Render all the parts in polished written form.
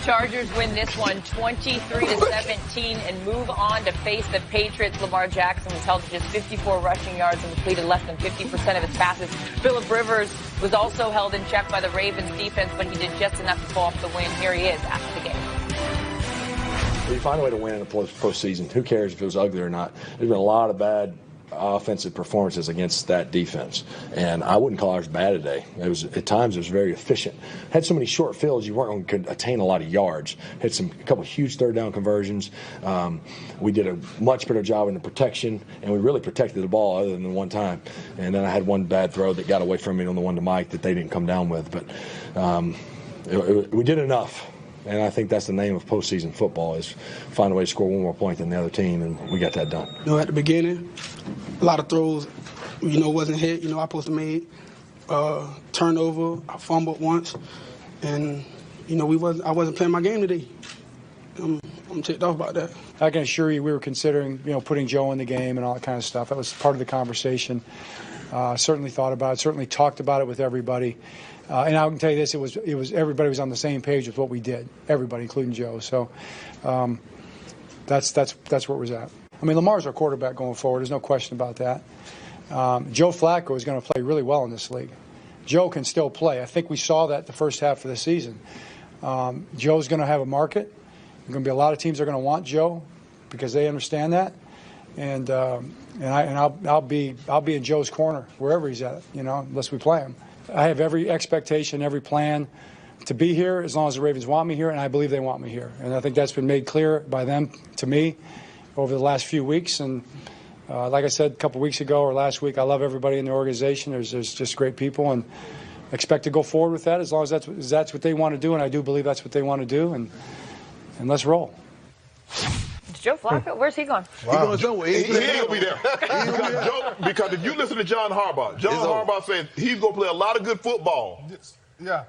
Chargers win this one 23-17 and move on to face the Patriots. Lamar Jackson was held to just 54 rushing yards and completed less than 50% of his passes. Phillip Rivers was also held in check by the Ravens defense, but he did just enough to pull off the win. Here he is after the game. You find a way to win in the postseason. Who cares if it was ugly or not? There's been a lot of bad offensive performances against that defense, and I wouldn't call ours bad today. It was at times it was very efficient. Had so many short fields, you weren't going to attain a lot of yards. Had a couple huge third down conversions. We did a much better job in the protection, and we really protected the ball other than the one time. And then I had one bad throw that got away from me on the one to Mike that they didn't come down with. But we did enough. And I think that's the name of postseason football, is find a way to score one more point than the other team, and we got that done. At the beginning, a lot of throws, wasn't hit. I supposed to make turnover. I fumbled once, and I wasn't playing my game today. I'm ticked off about that. I can assure you, we were considering putting Joe in the game and all that kind of stuff. That was part of the conversation. Certainly thought about it. Certainly talked about it with everybody. And I can tell you this: it was everybody was on the same page with what we did. Everybody, including Joe. So that's where it was at. I mean, Lamar's our quarterback going forward. There's no question about that. Joe Flacco is going to play really well in this league. Joe can still play. I think we saw that the first half of the season. Joe's going to have a market. There's going to be a lot of teams that are going to want Joe because they understand that. And I'll be in Joe's corner wherever he's at. Unless we play him. I have every expectation, every plan to be here as long as the Ravens want me here, and I believe they want me here. And I think that's been made clear by them to me over the last few weeks. And like I said a couple weeks ago or last week, I love everybody in the organization. There's just great people, and expect to go forward with that as long as that's what they want to do, and I do believe that's what they want to do. And let's roll. Joe Flacco, where's he going? Wow. He's going somewhere. He ain't going to be there. Because if you listen to John Harbaugh says he's going to play a lot of good football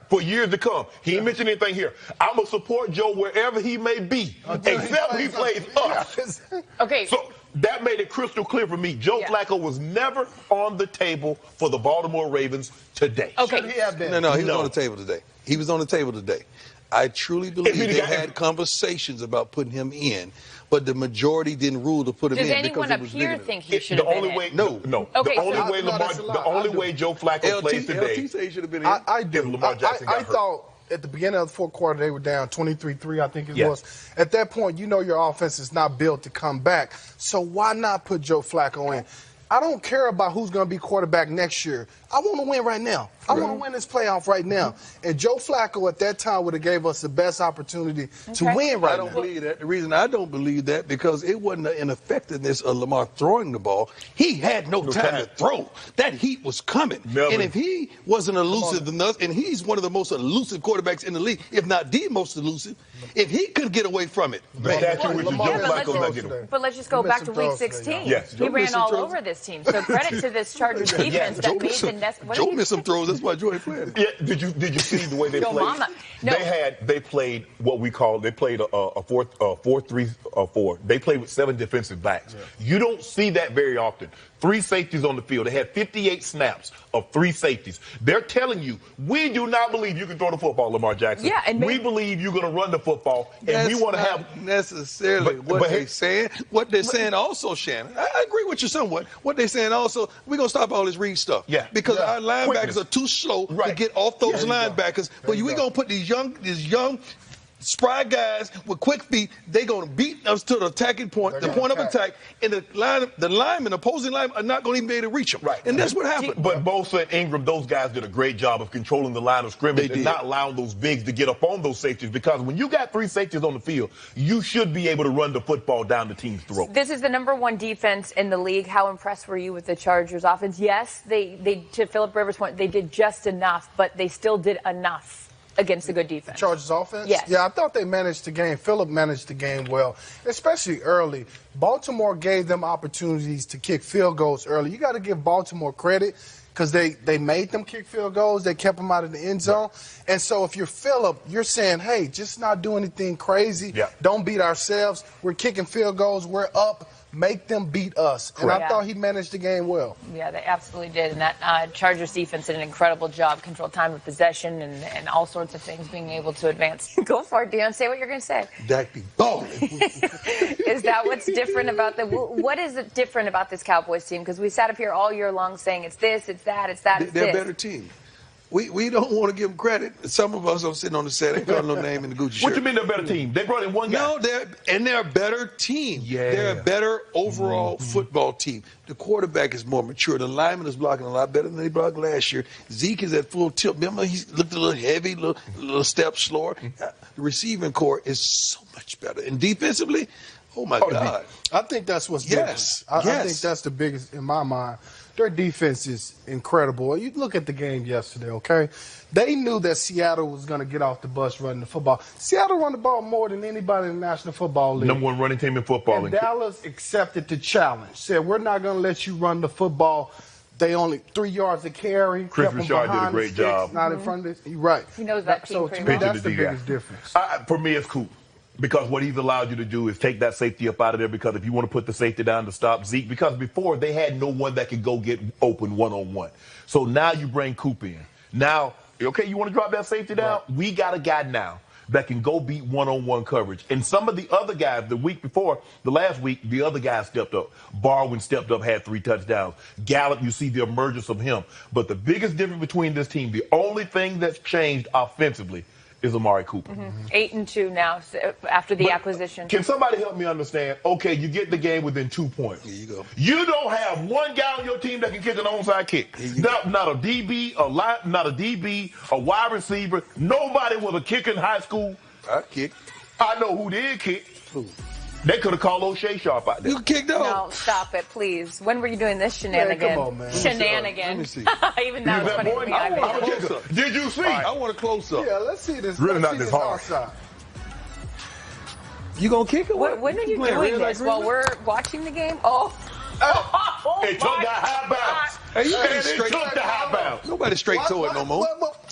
for years to come. He ain't mentioned anything here. I'm going to support Joe wherever he may be, except he plays us. Okay. So that made it crystal clear for me. Joe Flacco was never on the table for the Baltimore Ravens today. Okay. Should he have been? No, he was on the table today. He was on the table today. I truly believe they had conversations about putting him in, but the majority didn't rule to put him in. Does anyone up here think he should have been in? No. Okay, the only way Joe Flacco plays today. LT say he should have been in. I do. Lamar Jackson got I hurt. thought at the beginning of the fourth quarter they were down 23-3, I think it was. At that point, your offense is not built to come back. So why not put Joe Flacco in? I don't care about who's going to be quarterback next year. I want to win right now. I want to win this playoff right now. And Joe Flacco at that time would have gave us the best opportunity to win right now. I don't believe that. The reason I don't believe that, because it wasn't an ineffectiveness of Lamar throwing the ball. He had no time to throw. That heat was coming. And if he wasn't elusive enough, and he's one of the most elusive quarterbacks in the league, if not the most elusive, if he could get away from it. But let's just go back to Week 16. Yes. He ran all over this team. So credit to this Chargers defense that made the necessary. Joe missed some throws. That's why Joe ain't playing. Yeah. Did you see the way they played? Mama. No. They played what we call a 4-3-4. They played with 7 defensive backs. Yeah. You don't see that very often. 3 safeties on the field. They had 58 snaps of 3 safeties. They're telling you, we do not believe you can throw the football, Lamar Jackson. Yeah, and we believe you're going to run the football, and we want to have necessarily what they're saying. What they're saying also, Shannon, I agree with you somewhat. What they're saying also, we're going to stop all this read stuff. Yeah. Because our linebackers are too slow to get off those linebackers. But we're going to put these young spry guys with quick feet, they're going to beat us to the attacking point, the point of attack, and the opposing linemen are not going to even be able to reach them. Right. And that's what happened. But Bosa and Ingram, those guys did a great job of controlling the line of scrimmage and not allowing those bigs to get up on those safeties, because when you got 3 safeties on the field, you should be able to run the football down the team's throat. This is the #1 defense in the league. How impressed were you with the Chargers offense? Yes, they to Phillip Rivers' point, they did just enough, but they still did enough against a good defense. Chargers offense? Yes. Yeah, I thought they managed the game. Phillip managed the game well, especially early. Baltimore gave them opportunities to kick field goals early. You got to give Baltimore credit because they made them kick field goals. They kept them out of the end zone. And so if you're Phillip, you're saying, hey, just not do anything crazy. Yeah. Don't beat ourselves. We're kicking field goals. We're up make them beat us. And I thought he managed the game well. Yeah, they absolutely did. And that Chargers defense did an incredible job, control time of possession and all sorts of things, being able to advance. Go for it, Dion. Say what you're going to say. Dak be balling. Is that what's different about what is it different about this Cowboys team? Because we sat up here all year long saying it's this, it's that, it's that, it's They're this. a better team. We don't want to give them credit. Some of us are sitting on the set and calling no name in the Gucci shirt. What you mean they're a better team? They brought in one guy. No, they're a better team. Yeah. They're a better overall football team. The quarterback is more mature. The lineman is blocking a lot better than they blocked last year. Zeke is at full tilt. Remember, he looked a little heavy, little step slower. The receiving core is so much better. And defensively, oh my God. I think that's what's Yes. different. I think that's the biggest in my mind. Their defense is incredible. You look at the game yesterday, okay? They knew that Seattle was going to get off the bus running the football. Seattle run the ball more than anybody in the National Football League. Number one running team in football. And Dallas accepted the challenge. Said, we're not going to let you run the football. They only 3 yards to carry. Chris Richard did a great job. Not in front of this. You're right. He knows that team So pretty to me, well. that's the biggest difference. For me, it's cool. Because what he's allowed you to do is take that safety up out of there, because if you want to put the safety down to stop Zeke, because before they had no one that could go get open one-on-one. So now you bring Coop in. Now, okay, you want to drop that safety down? Right. We got a guy now that can go beat one-on-one coverage. And some of the other guys, the week before, the last week, the other guys stepped up. Barwin stepped up, had 3 touchdowns. Gallup, you see the emergence of him. But the biggest difference between this team, the only thing that's changed offensively, is Amari Cooper. 8-2 now after the acquisition. Can somebody help me understand? Okay, you get the game within 2 points. Here you go. You don't have one guy on your team that can kick an onside kick. Not a DB, a wide receiver, nobody with a kick in high school. I kick. I know who did kick. Who? They could have called O'Shea Sharp out there. You kicked off. No, stop it, please. When were you doing this shenanigan? Man, come on, man. Shenanigan. Let me see. Even that was funny to me. I want a close-up. Did you see? I want a close-up. Yeah, let's see this. Really let's not see this hard. outside. You gonna kick it? When are you doing this? While we're watching the game? Oh. It took that high bounce. Hey, you And it took the high bounce. Nobody straight to it no more.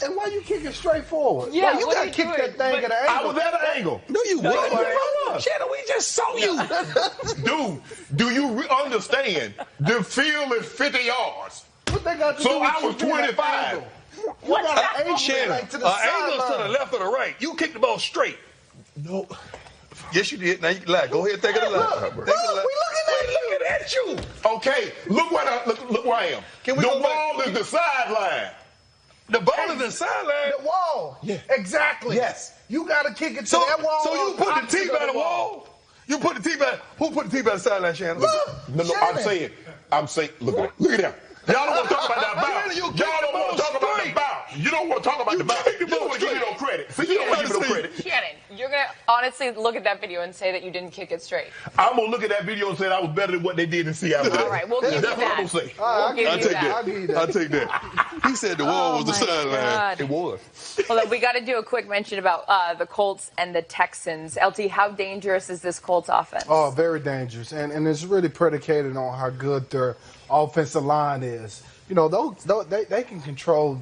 And why you kicking straight forward? Yeah, Why you what got are to you kick doing? that thing at an I angle. was at an angle. No, you No, wasn't. I was. Shannon, we just saw you. Dude, do you understand? The field is 50 yards. What they got to So do with I was you being at 25. angle? You got an angle Shannon, like to the angle to the sideline. left or the right. You kicked the ball straight. No. Yes, you did. Now you can lie. Go ahead, take it to the left. Look, we looking at you. Okay, look where I am. Can we the go wall back? is the sideline. The ball is the sideline. The wall. Yeah. Exactly. Yes. You got to kick it to So, that wall. so you put the T by the wall. You put the T by. Who put the T by the sideline, Shannon? Look, No, I'm saying, look at that. Y'all don't want to talk about that bounce. You Y'all kicked the don't want ball to talk about the straight. bounce. You don't want to talk about the bounce. kicked the You don't ball want to give me no straight. credit. See, you don't want to give me no credit. Shannon, you're going to honestly look at that video and say that you didn't kick it straight. I'm going to look at that video and say I was better than what they did in Seattle. All right, we'll give you That's what I'm that. going to say. I'll give I'll you take that. I'll give you that. that. I'll take that. He said the wall was the sideline. God. It was. Well, then we got to do a quick mention about the Colts and the Texans. LT, how dangerous is this Colts offense? Oh, very dangerous. And it's really predicated on how good their offensive line is. You know, they can control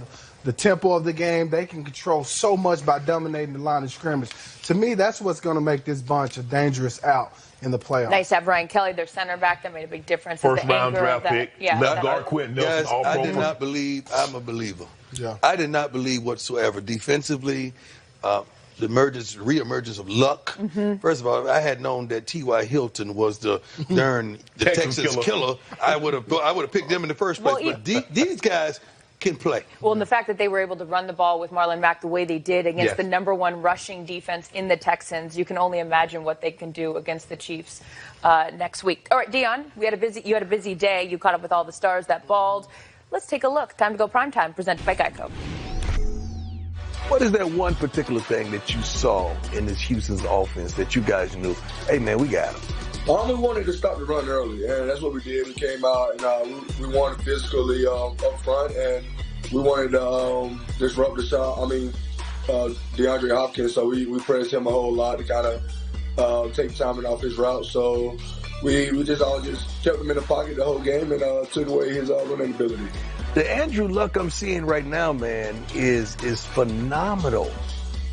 the tempo of the game. They can control so much by dominating the line of scrimmage. To me, that's what's going to make this bunch a dangerous out in the playoffs. Nice to have Ryan Kelly, their center back. That made a big difference. First at the round anchor draft of that. pick. Yeah, Left that- guard Quentin Nelson. Guys, all I pro did first. not believe. I'm a believer. Yeah. I did not believe whatsoever defensively. The reemergence of Luck. First of all, I had known that T.Y. Hilton was the Texans killer. I would have picked them in the first place. Well, but these guys can play. Well, and the fact that they were able to run the ball with Marlon Mack the way they did against the #1 rushing defense in the Texans, you can only imagine what they can do against the Chiefs next week. All right, Dion, you had a busy day. You caught up with all the stars that balled. Let's take a look. Time to go primetime, presented by Geico. What is that one particular thing that you saw in this Houston's offense that you guys knew, hey, man, we got him? We wanted to stop the run early, and that's what we did. We came out and we wanted physically up front, and we wanted to disrupt the shot. DeAndre Hopkins, so we pressed him a whole lot to kind of take timing off his route. So we just kept him in the pocket the whole game and took away his running ability. The Andrew Luck I'm seeing right now, man, is phenomenal.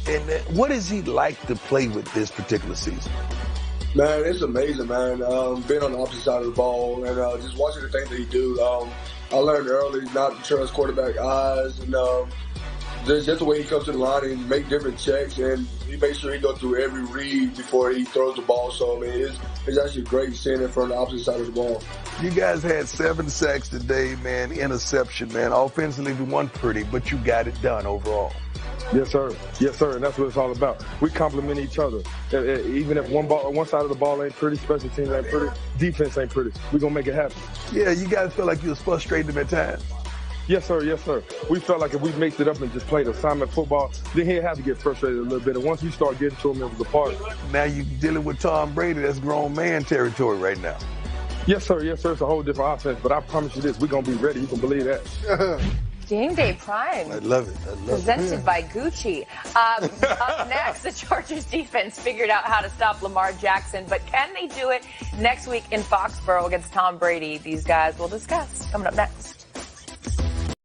And what is he like to play with this particular season? Man, it's amazing, man. Being on the opposite side of the ball and just watching the things that he do. I learned early not to trust quarterback eyes and just the way he comes to the line and make different checks, and he makes sure he goes through every read before he throws the ball. So, I mean, it's actually great seeing it from the opposite side of the ball. You guys had 7 sacks today, man. Interception, man. Offensively, we won pretty, but you got it done overall. Yes, sir. Yes, sir. And that's what it's all about. We complement each other. Even if one side of the ball ain't pretty, special teams ain't pretty, defense ain't pretty, we're going to make it happen. Yeah, you guys feel like you was frustrated at times. Yes, sir. Yes, sir. We felt like if we mixed it up and just played assignment football, then he'd have to get frustrated a little bit. And once we start getting to him, it was a part. Now you're dealing with Tom Brady. That's grown man territory right now. Yes, sir. Yes, sir. It's a whole different offense. But I promise you this, we're going to be ready. You can believe that. Game Day Prime. I love it. Presented by Gucci. Up next, the Chargers defense figured out how to stop Lamar Jackson, but can they do it next week in Foxborough against Tom Brady? These guys will discuss. Coming up next.